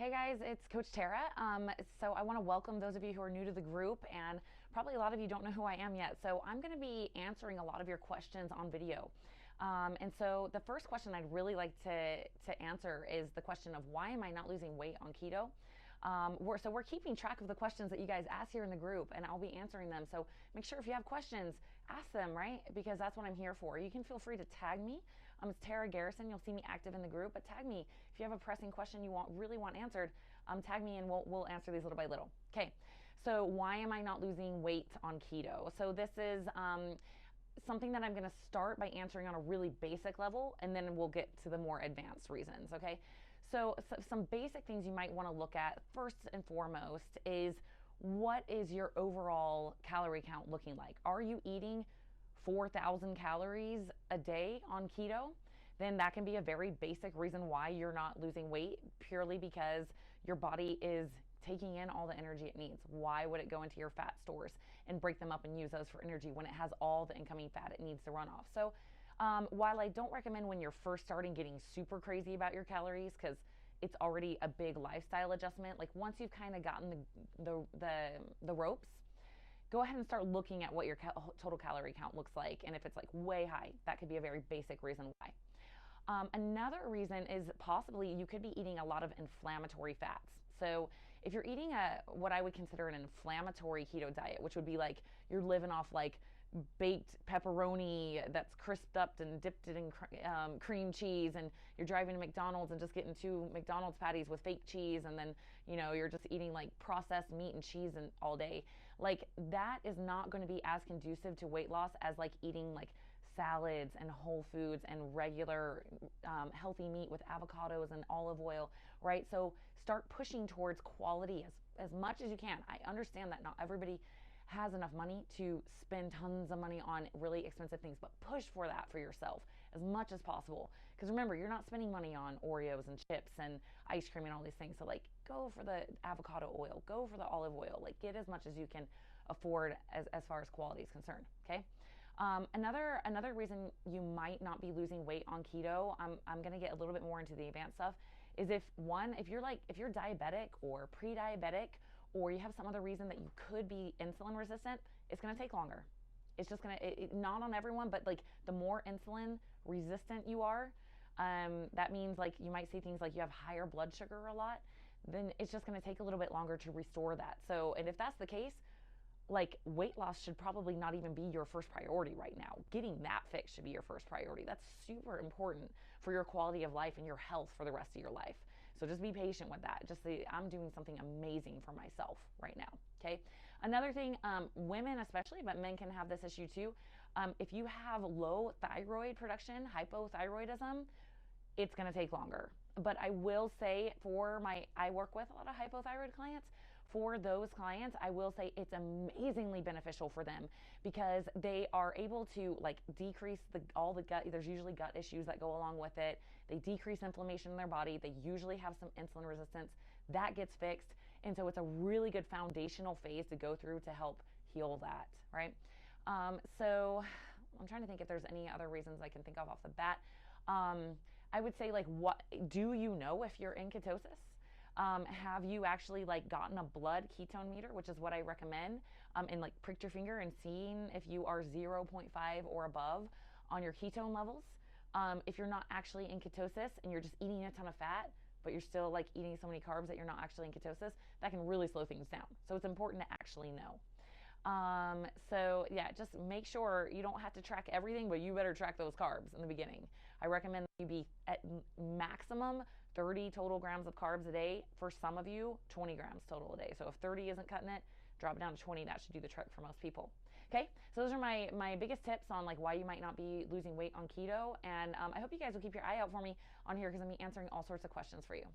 Hey guys, it's Coach Tara. So I want to welcome those of you who are new to the group, and probably a lot of you don't know who I am yet. So I'm going to be answering a lot of your questions on video. And so the first question I'd really like to answer is the question of why am I not losing weight on keto? We're keeping track of the questions that you guys ask here in the group, and I'll be answering them. So make sure if you have questions, ask them, right? Because that's what I'm here for. You can feel free to tag me. It's Tara Garrison. You'll see me active in the group, but tag me if you have a pressing question you really want answered. Tag me and we'll answer these little by little. Okay. So why am I not losing weight on keto? So this is something that I'm going to start by answering on a really basic level, and then we'll get to the more advanced reasons, okay? So some basic things you might want to look at first and foremost is, what is your overall calorie count looking like? Are you eating 4,000 calories a day on keto? Then that can be a very basic reason why you're not losing weight, purely because your body is taking in all the energy it needs. Why would it go into your fat stores and break them up and use those for energy when it has all the incoming fat it needs to run off? So while I don't recommend when you're first starting getting super crazy about your calories, because it's already a big lifestyle adjustment, like once you've kind of gotten the ropes, go ahead and start looking at what your total calorie count looks like. And if it's like way high, that could be a very basic reason why. Another reason is possibly you could be eating a lot of inflammatory fats. So if you're eating what I would consider an inflammatory keto diet, which would be like you're living off like baked pepperoni that's crisped up and dipped it in cream cheese, and you're driving to McDonald's and just getting 2 McDonald's patties with fake cheese, and then you're just eating like processed meat and cheese and all day, like that is not going to be as conducive to weight loss as like eating like salads and whole foods and regular healthy meat with avocados and olive oil, right? So start pushing towards quality as much as you can. I understand that not everybody has enough money to spend tons of money on really expensive things, but push for that for yourself as much as possible. Because remember, you're not spending money on Oreos and chips and ice cream and all these things. So like, go for the avocado oil, go for the olive oil, like get as much as you can afford as far as quality is concerned. Okay. Another reason you might not be losing weight on keto, I'm going to get a little bit more into the advanced stuff, is if you're diabetic or pre-diabetic, or you have some other reason that you could be insulin resistant, it's going to take longer. It's just going to, not on everyone, but like the more insulin resistant you are, that means like you might see things like you have higher blood sugar a lot, then it's just going to take a little bit longer to restore that. So, and if that's the case, like weight loss should probably not even be your first priority right now. Getting that fixed should be your first priority. That's super important for your quality of life and your health for the rest of your life. So just be patient with that. Just say, I'm doing something amazing for myself right now. Okay. Another thing, women especially, but men can have this issue too. If you have low thyroid production, hypothyroidism, it's going to take longer. But I will say I work with a lot of hypothyroid clients. For those clients, I will say it's amazingly beneficial for them, because they are able to like decrease all the gut. There's usually gut issues that go along with it. They decrease inflammation in their body. They usually have some insulin resistance that gets fixed. And so it's a really good foundational phase to go through to help heal that, right? So I'm trying to think if there's any other reasons I can think of off the bat. I would say, like, what do you know if you're in ketosis? Have you actually like gotten a blood ketone meter, which is what I recommend, and like pricked your finger and seen if you are 0.5 or above on your ketone levels? If you're not actually in ketosis and you're just eating a ton of fat, but you're still like eating so many carbs that you're not actually in ketosis, that can really slow things down. So it's important to actually know. So yeah, just make sure you don't have to track everything, but you better track those carbs in the beginning. I recommend that you be at maximum 30 total grams of carbs a day. For some of you, 20 grams total a day. So if 30 isn't cutting it, drop it down to 20. That should do the trick for most people. Okay. So those are my biggest tips on like why you might not be losing weight on keto. And I hope you guys will keep your eye out for me on here, because I'm answering all sorts of questions for you.